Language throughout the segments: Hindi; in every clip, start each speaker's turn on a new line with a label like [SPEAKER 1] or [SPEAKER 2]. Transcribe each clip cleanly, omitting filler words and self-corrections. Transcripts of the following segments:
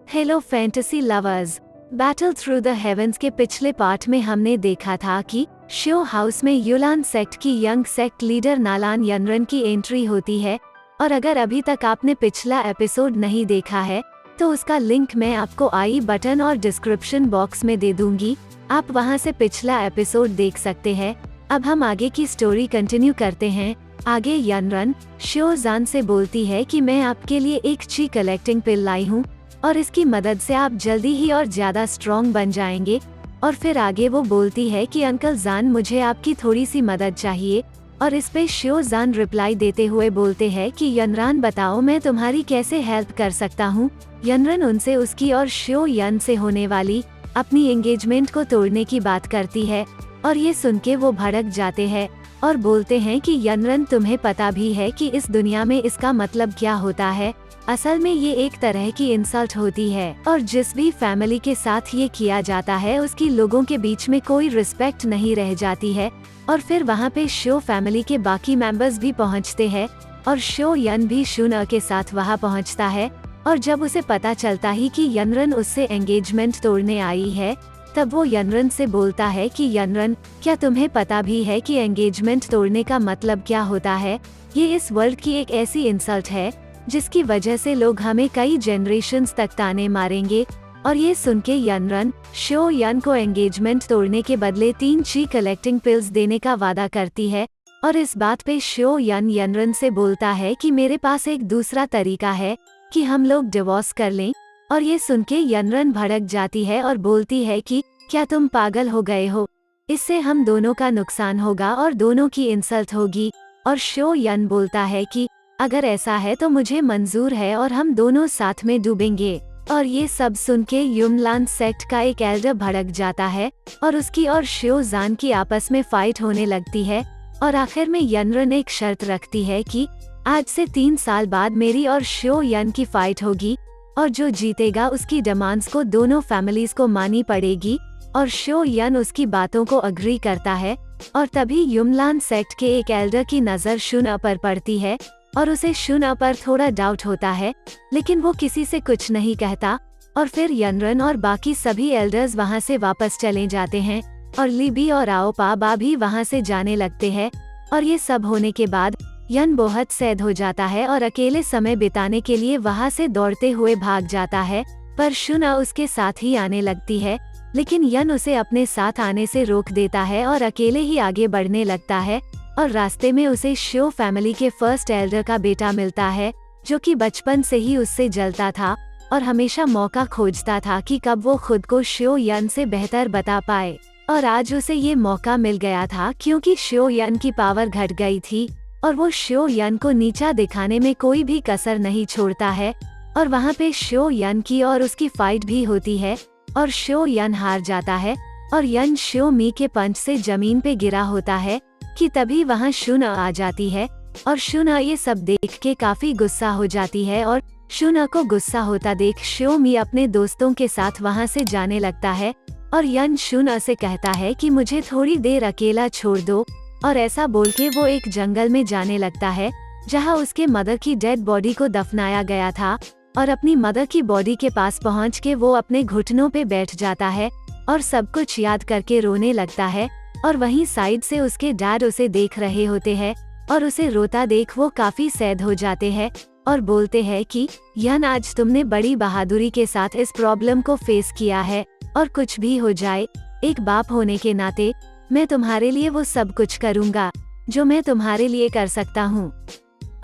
[SPEAKER 1] Hello fantasy lovers. Battle through the heavens के पिछले पार्ट में हमने देखा था कि शो हाउस में युलान सेक्ट की यंग सेक्ट लीडर नालान यनरन की एंट्री होती है। और अगर अभी तक आपने पिछला एपिसोड नहीं देखा है तो उसका लिंक मैं आपको आई बटन और डिस्क्रिप्शन बॉक्स में दे दूंगी, आप वहां से पिछला एपिसोड देख सकते हैं। अब हम आगे की स्टोरी कंटिन्यू करते हैं। आगे यनरन शो जान से बोलती है कि मैं आपके लिए एक ची कलेक्टिंग पिल लाई हूँ और इसकी मदद से आप जल्दी ही और ज्यादा स्ट्रॉन्ग बन जाएंगे। और फिर आगे वो बोलती है कि अंकल जान मुझे आपकी थोड़ी सी मदद चाहिए। और इस पे शो जान रिप्लाई देते हुए बोलते हैं कि यनरान बताओ मैं तुम्हारी कैसे हेल्प कर सकता हूँ। यनरन उनसे उसकी और शो यन से होने वाली अपनी एंगेजमेंट को तोड़ने की बात करती है और ये सुन के वो भड़क जाते हैं और बोलते हैं कि यनरन तुम्हें पता भी है कि इस दुनिया में इसका मतलब क्या होता है। असल में ये एक तरह की इंसल्ट होती है और जिस भी फैमिली के साथ ये किया जाता है उसकी लोगों के बीच में कोई रिस्पेक्ट नहीं रह जाती है। और फिर वहाँ पे शो फैमिली के बाकी मेंबर्स भी पहुँचते हैं और शो यन भी शुन के साथ वहाँ पहुँचता है। और जब उसे पता चलता ही कि यनरन उससे एंगेजमेंट तोड़ने आई है तब वो यनरन से बोलता है कि यनरन क्या तुम्हें पता भी है कि एंगेजमेंट तोड़ने का मतलब क्या होता है। ये इस वर्ल्ड की एक ऐसी इंसल्ट है जिसकी वजह से लोग हमें कई जनरेशन्स तक ताने मारेंगे। और ये सुन के यनरन शो यन को एंगेजमेंट तोड़ने के बदले 3 ची कलेक्टिंग पिल्स देने का वादा करती है। और इस बात पे शो यन यनरन से बोलता है कि मेरे पास एक दूसरा तरीका है कि हम लोग डिवोर्स कर लें। और ये सुन के यनरन भड़क जाती है और बोलती है कि क्या तुम पागल हो गए हो, इससे हम दोनों का नुकसान होगा और दोनों की इंसल्ट होगी। और शो यन बोलता है कि अगर ऐसा है तो मुझे मंजूर है और हम दोनों साथ में डूबेंगे। और ये सब सुन के युमलान सेक्ट का एक एल्डर भड़क जाता है और उसकी और शो जान की आपस में फाइट होने लगती है। और आखिर में यनरन एक शर्त रखती है कि आज से 3 साल बाद मेरी और शो यन की फाइट होगी और जो जीतेगा उसकी डिमांड्स को दोनों फैमिलीज को मानी पड़ेगी। और शो यन उसकी बातों को अग्री करता है। और तभी युमलान सेक्ट के एक एल्डर की नजर शुन पर पड़ती है और उसे शुन पर थोड़ा डाउट होता है, लेकिन वो किसी से कुछ नहीं कहता। और फिर यनरन और बाकी सभी एल्डर्स वहाँ से वापस चले जाते हैं और लिबी और आओपा भी वहाँ से जाने लगते हैं। और ये सब होने के बाद यन बहुत सैड हो जाता है और अकेले समय बिताने के लिए वहाँ से दौड़ते हुए भाग जाता है। पर शुन उसके साथ ही आने लगती है, लेकिन यन उसे अपने साथ आने से रोक देता है और अकेले ही आगे बढ़ने लगता है। और रास्ते में उसे शो फैमिली के फर्स्ट एल्डर का बेटा मिलता है जो कि बचपन से ही उससे जलता था और हमेशा मौका खोजता था कि कब वो खुद को शो यन से बेहतर बता पाए। और आज उसे ये मौका मिल गया था क्योंकि शो यन की पावर घट गई थी और वो शो यन को नीचा दिखाने में कोई भी कसर नहीं छोड़ता है। और वहाँ पे शो यन की और उसकी फाइट भी होती है और शो यन हार जाता है और यन शो मी के पंच से जमीन पे गिरा होता है कि तभी वहाँ शुन आ जाती है। और शुन ये सब देख के काफी गुस्सा हो जाती है और शुन को गुस्सा होता देख शो मी अपने दोस्तों के साथ वहाँ से जाने लगता है। और यन शुन से कहता है कि मुझे थोड़ी देर अकेला छोड़ दो। और ऐसा बोल के वो एक जंगल में जाने लगता है जहाँ उसके मदर की डेड बॉडी को दफनाया गया था। और अपनी मदर की बॉडी के पास पहुँच के वो अपने घुटनों पे बैठ जाता है और सब कुछ याद करके रोने लगता है। और वहीं साइड से उसके डैड उसे देख रहे होते हैं और उसे रोता देख वो काफी सैड हो जाते हैं और बोलते हैं कि यन आज तुमने बड़ी बहादुरी के साथ इस प्रॉब्लम को फेस किया है और कुछ भी हो जाए एक बाप होने के नाते मैं तुम्हारे लिए वो सब कुछ करूँगा जो मैं तुम्हारे लिए कर सकता हूँ।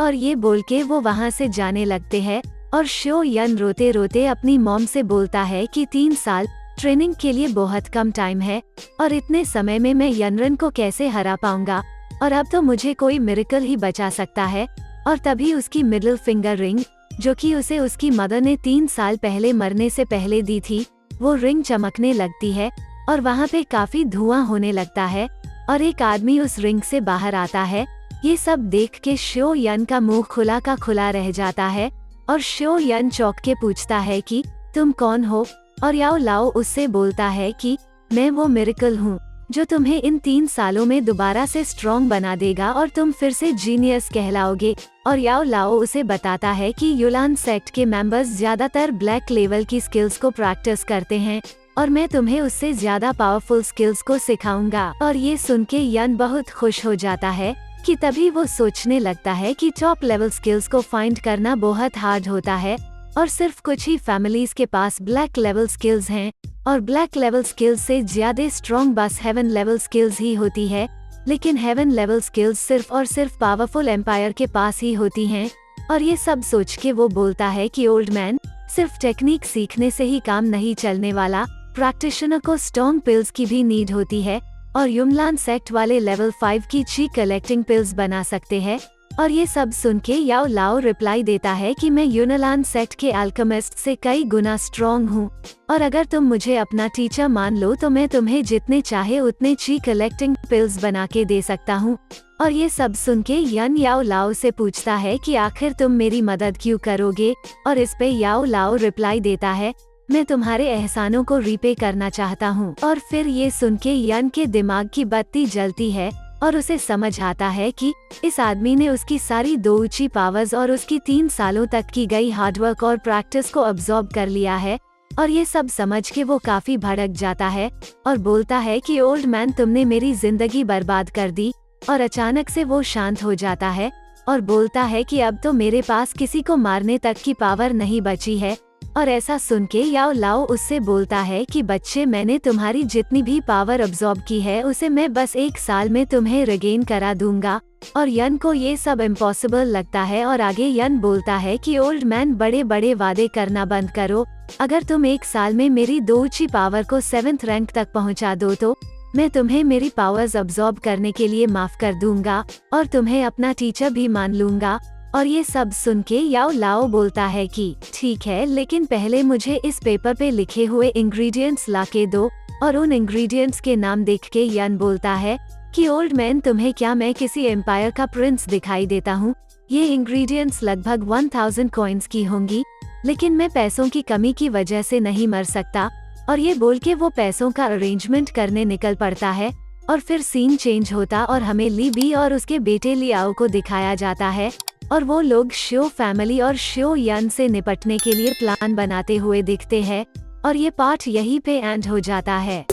[SPEAKER 1] और ये बोल के वो वहाँ से जाने लगते हैं और शो यन रोते रोते अपनी मॉम से बोलता है कि 3 साल ट्रेनिंग के लिए बहुत कम टाइम है और इतने समय में मैं यनरन को कैसे हरा पाऊंगा और अब तो मुझे कोई मिरेकल ही बचा सकता है। और तभी उसकी मिडिल फिंगर रिंग जो कि उसे उसकी मदर ने 3 साल पहले मरने से पहले दी थी वो रिंग चमकने लगती है और वहाँ पे काफी धुआं होने लगता है और एक आदमी उस रिंग से बाहर आता है। ये सब देख के शो यन का मुंह खुला का खुला रह जाता है और शो यन चौंक के पूछता है कि तुम कौन हो। और याओ लाओ उससे बोलता है कि मैं वो मिरेकल हूँ जो तुम्हें इन 3 सालों में दोबारा से स्ट्रॉन्ग बना देगा और तुम फिर से जीनियस कहलाओगे। और याओ लाओ उसे बताता है कि युलान सेक्ट के मेंबर्स ज्यादातर ब्लैक लेवल की स्किल्स को प्रैक्टिस करते हैं और मैं तुम्हें उससे ज्यादा पावरफुल स्किल्स को सिखाऊंगा। और ये सुन के यन बहुत खुश हो जाता है कि तभी वो सोचने लगता है कि टॉप लेवल स्किल्स को फाइंड करना बहुत हार्ड होता है और सिर्फ कुछ ही फैमिलीज के पास ब्लैक लेवल स्किल्स हैं और ब्लैक लेवल स्किल्स से ज्यादा स्ट्रॉन्ग बस हेवन लेवल स्किल्स ही होती है। लेकिन हेवन लेवल स्किल्स सिर्फ और सिर्फ पावरफुल एम्पायर के पास ही होती हैं। और ये सब सोच के वो बोलता है कि ओल्ड मैन, सिर्फ टेक्निक सीखने से ही काम नहीं चलने वाला, प्रैक्टिशनर को स्ट्रॉन्ग पिल्स की भी नीड होती है और युनलान सेक्ट वाले लेवल 5 की ची कलेक्टिंग पिल्स बना सकते हैं। और ये सब सुन के याओ लाओ रिप्लाई देता है कि मैं युनलान सेक्ट के अल्केमिस्ट से कई गुना स्ट्रॉन्ग हूँ और अगर तुम मुझे अपना टीचर मान लो तो मैं तुम्हें जितने चाहे उतने ची कलेक्टिंग पिल्स बना के दे सकता हूँ। और ये सब सुन के यन याओ लाओ से पूछता है कि आखिर तुम मेरी मदद क्यों करोगे। और इस पे याओ लाओ रिप्लाई देता है, मैं तुम्हारे एहसानों को रीपे करना चाहता हूँ। और फिर ये सुन के यन के दिमाग की बत्ती जलती है और उसे समझ आता है कि इस आदमी ने उसकी सारी दो ऊंची पावर्स और उसकी 3 सालों तक की गई हार्डवर्क और प्रैक्टिस को अब्सॉर्ब कर लिया है। और ये सब समझ के वो काफी भड़क जाता है और बोलता है कि ओल्ड मैन, तुमने मेरी जिंदगी बर्बाद कर दी। और अचानक से वो शांत हो जाता है और बोलता है कि अब तो मेरे पास किसी को मारने तक की पावर नहीं बची है। और ऐसा सुन के याओ लाओ उससे बोलता है कि बच्चे, मैंने तुम्हारी जितनी भी पावर अब्सॉर्ब की है उसे मैं बस 1 साल में तुम्हें रिगेन करा दूंगा। और यन को ये सब इम्पॉसिबल लगता है और आगे यन बोलता है कि ओल्ड मैन, बड़े बड़े वादे करना बंद करो। अगर तुम 1 साल में मेरी 2 ऊंची पावर को 7th रैंक तक पहुंचा दो तो मैं तुम्हें मेरी पावर्स अब्सॉर्ब करने के लिए माफ कर दूंगा और तुम्हें अपना टीचर भी मान लूंगा। और ये सब सुन के याओ लाओ बोलता है कि ठीक है, लेकिन पहले मुझे इस पेपर पे लिखे हुए इंग्रेडिएंट्स लाके दो। और उन इंग्रेडिएंट्स के नाम देख के यन बोलता है कि ओल्ड मैन, तुम्हें क्या मैं किसी एम्पायर का प्रिंस दिखाई देता हूँ? ये इंग्रेडिएंट्स लगभग 1000 कॉइन्स की होंगी, लेकिन मैं पैसों की कमी की वजह से नहीं मर सकता। और ये बोल के वो पैसों का अरेंजमेंट करने निकल पड़ता है। और फिर सीन चेंज होता और हमें ली बी और उसके बेटे लियाओ को दिखाया जाता है और वो लोग शियो फैमिली और शियो यन से निपटने के लिए प्लान बनाते हुए दिखते हैं। और ये पार्ट यहीं पे एंड हो जाता है।